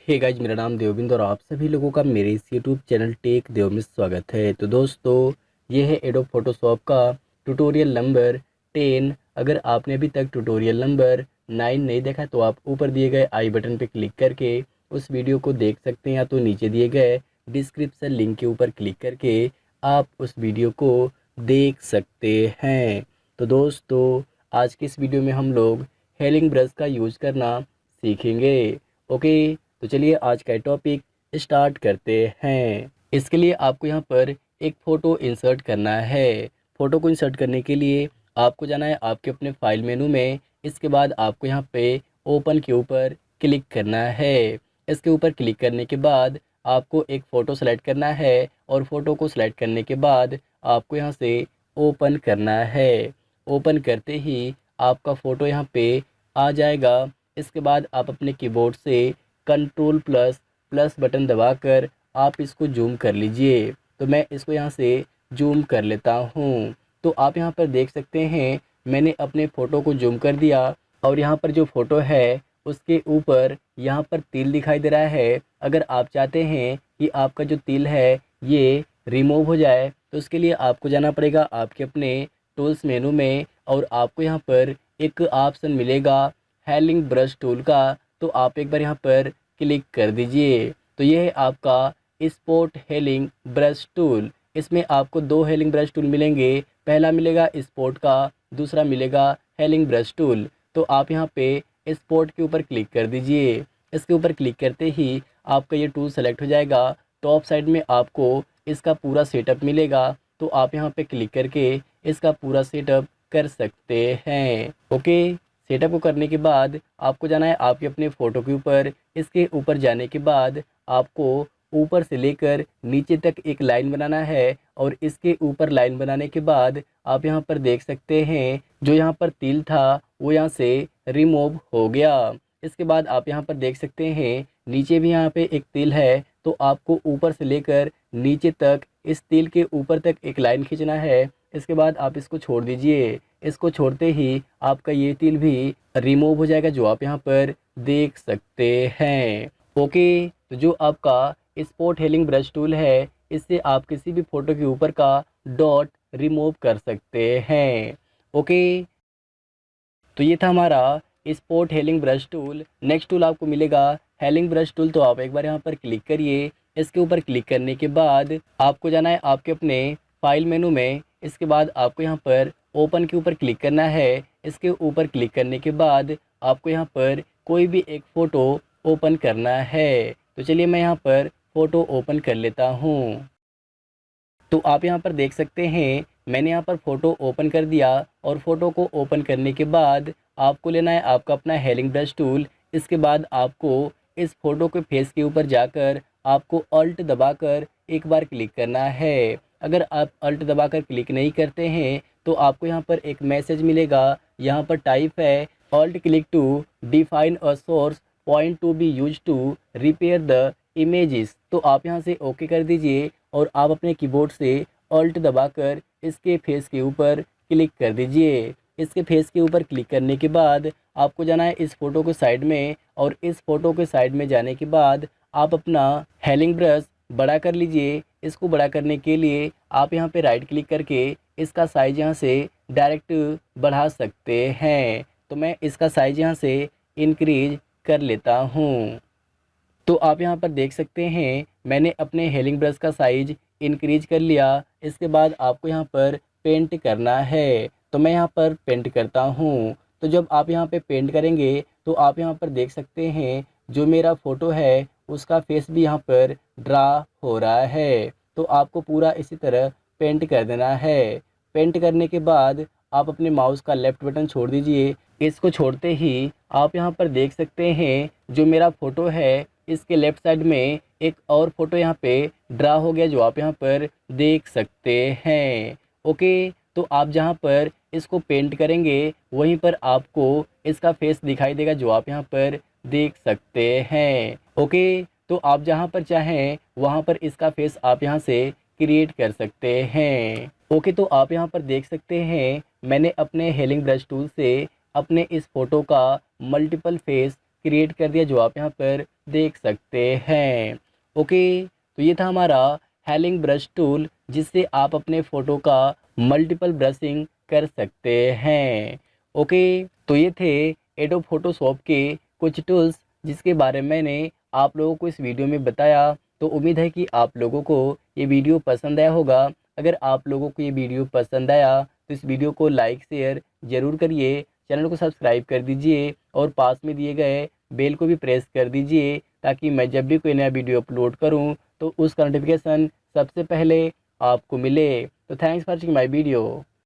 Hey guys, मेरा नाम देवबिंद और आप सभी लोगों का मेरे इस यूट्यूब चैनल टेक देव में स्वागत है। तो दोस्तों, ये है एडोब फोटोशॉप का ट्यूटोरियल नंबर 10। अगर आपने अभी तक ट्यूटोरियल नंबर 9 नहीं देखा तो आप ऊपर दिए गए आई बटन पर क्लिक करके उस वीडियो को देख सकते हैं, या तो नीचे दिए गए डिस्क्रिप्शन लिंक के ऊपर क्लिक करके आप उस वीडियो को देख सकते हैं। तो दोस्तों, आज की इस वीडियो में हम लोग हेलिंग ब्रश का यूज करना सीखेंगे। ओके, तो चलिए आज का टॉपिक स्टार्ट करते हैं। इसके लिए आपको यहाँ पर एक फ़ोटो इंसर्ट करना है। फ़ोटो को इंसर्ट करने के लिए आपको जाना है आपके अपने फाइल मेनू में। इसके बाद आपको यहाँ पे ओपन के ऊपर क्लिक करना है। इसके ऊपर क्लिक करने के बाद आपको एक फ़ोटो सेलेक्ट करना है और फ़ोटो को सेलेक्ट करने के बाद आपको यहाँ से ओपन करना है। ओपन करते ही आपका फ़ोटो यहाँ पे आ जाएगा। इसके बाद आप अपने कीबोर्ड से कंट्रोल प्लस प्लस बटन दबाकर आप इसको जूम कर लीजिए। तो मैं इसको यहाँ से जूम कर लेता हूँ। तो आप यहाँ पर देख सकते हैं मैंने अपने फ़ोटो को जूम कर दिया और यहाँ पर जो फ़ोटो है उसके ऊपर यहाँ पर तिल दिखाई दे रहा है। अगर आप चाहते हैं कि आपका जो तिल है ये रिमूव हो जाए तो उसके लिए आपको जाना पड़ेगा आपके अपने टूल्स मेनू में और आपको यहाँ पर एक ऑप्शन मिलेगा हेलिंग ब्रश टूल का। तो आप एक बार यहाँ पर क्लिक कर दीजिए। तो ये है आपका स्पॉट हेलिंग ब्रश टूल। इसमें आपको दो हेलिंग ब्रश टूल मिलेंगे। पहला मिलेगा स्पॉट का, दूसरा मिलेगा हेलिंग ब्रश टूल। तो आप यहाँ पे स्पॉट के ऊपर क्लिक कर दीजिए। इसके ऊपर क्लिक करते ही आपका ये टूल सेलेक्ट हो जाएगा। टॉप साइड में आपको इसका पूरा सेटअप मिलेगा। तो आप यहाँ पे क्लिक करके इसका पूरा सेटअप कर सकते हैं। ओके, सेटअप को करने के बाद आपको जाना है आपके अपने फ़ोटो के ऊपर। इसके ऊपर जाने के बाद आपको ऊपर से लेकर नीचे तक एक लाइन बनाना है और इसके ऊपर लाइन बनाने के बाद आप यहाँ पर देख सकते हैं जो यहाँ पर तिल था वो यहाँ से रिमूव हो गया। इसके बाद आप यहाँ पर देख सकते हैं नीचे भी यहाँ पे एक तिल है। तो आपको ऊपर से लेकर नीचे तक इस तिल के ऊपर तक एक लाइन खींचना है। इसके बाद आप इसको छोड़ दीजिए। इसको छोड़ते ही आपका ये तिल भी रिमूव हो जाएगा, जो आप यहाँ पर देख सकते हैं। ओके, तो जो आपका स्पॉट हेलिंग ब्रश टूल है इससे आप किसी भी फ़ोटो के ऊपर का डॉट रिमूव कर सकते हैं। ओके, तो ये था हमारा spot hailing brush tool. Next tool आपको मिलेगा हेलिंग ब्रश टूल। तो आप एक बार यहाँ पर क्लिक करिए। इसके ऊपर क्लिक करने के बाद आपको जाना है आपके अपने फाइल मेनू में। इसके बाद आपको यहाँ पर ओपन के ऊपर क्लिक करना है। इसके ऊपर क्लिक करने के बाद आपको यहाँ पर कोई भी एक फ़ोटो ओपन करना है। तो चलिए मैं यहाँ पर फ़ोटो ओपन कर लेता हूँ। तो आप यहाँ पर देख सकते हैं मैंने यहाँ पर फ़ोटो ओपन कर दिया और फ़ोटो को ओपन करने के बाद आपको लेना है आपका अपना हेलिंग ब्रश टूल। इसके बाद आपको इस फ़ोटो के फेस के ऊपर जाकर आपको अल्ट दबाकर एक बार क्लिक करना है। अगर आप अल्ट दबाकर क्लिक नहीं करते हैं तो आपको यहाँ पर एक मैसेज मिलेगा। यहाँ पर टाइप है alt click to define a source point to be use to repair the images. तो आप यहाँ से ओके कर दीजिए और आप अपने कीबोर्ड से अल्ट दबाकर इसके फेस के ऊपर क्लिक कर दीजिए। इसके फेस के ऊपर क्लिक करने के बाद आपको जाना है इस फ़ोटो के साइड में और इस फ़ोटो के साइड में जाने के बाद आप अपना हेलिंग ब्रश बड़ा कर लीजिए। इसको बड़ा करने के लिए आप यहाँ पे राइट क्लिक करके इसका साइज़ यहाँ से डायरेक्ट बढ़ा सकते हैं। तो मैं इसका साइज़ यहाँ से इंक्रीज कर लेता हूँ। तो आप यहाँ पर देख सकते हैं मैंने अपने हेलिंग ब्रश का साइज़ इंक्रीज कर लिया। इसके बाद आपको यहाँ पर पेंट करना है। तो मैं यहाँ पर पेंट करता हूँ। तो जब आप यहाँ पे पेंट करेंगे तो आप यहाँ पर देख सकते हैं जो मेरा फ़ोटो है उसका फेस भी यहाँ पर ड्रा हो रहा है। तो आपको पूरा इसी तरह पेंट कर देना है। पेंट करने के बाद आप अपने माउस का लेफ़्ट बटन छोड़ दीजिए। इसको छोड़ते ही आप यहाँ पर देख सकते हैं जो मेरा फ़ोटो है इसके लेफ़्ट साइड में एक और फ़ोटो यहाँ पे ड्रा हो गया, जो आप यहाँ पर देख सकते हैं। ओके, तो आप जहाँ पर इसको पेंट करेंगे वहीं पर आपको इसका फेस दिखाई देगा, जो आप यहाँ पर देख सकते हैं। ओके, तो आप जहाँ पर चाहें वहाँ पर इसका फेस आप यहाँ से क्रिएट कर सकते हैं। ओके, तो आप यहाँ पर देख सकते हैं मैंने अपने हेलिंग ब्रश टूल से अपने इस फ़ोटो का मल्टीपल फेस क्रिएट कर दिया, जो आप यहाँ पर देख सकते हैं। ओके, तो ये था हमारा हेलिंग ब्रश टूल, जिससे आप अपने फ़ोटो का मल्टीपल ब्रशिंग कर सकते हैं। ओके, तो ये थे एडोब फोटोशॉप के कुछ टूल्स, जिसके बारे में मैंने आप लोगों को इस वीडियो में बताया। तो उम्मीद है कि आप लोगों को ये वीडियो पसंद आया होगा। अगर आप लोगों को ये वीडियो पसंद आया तो इस वीडियो को लाइक शेयर ज़रूर करिए, चैनल को सब्सक्राइब कर दीजिए और पास में दिए गए बेल को भी प्रेस कर दीजिए, ताकि मैं जब भी कोई नया वीडियो अपलोड करूं तो उसका नोटिफिकेशन सबसे पहले आपको मिले। तो thanks for watching my video.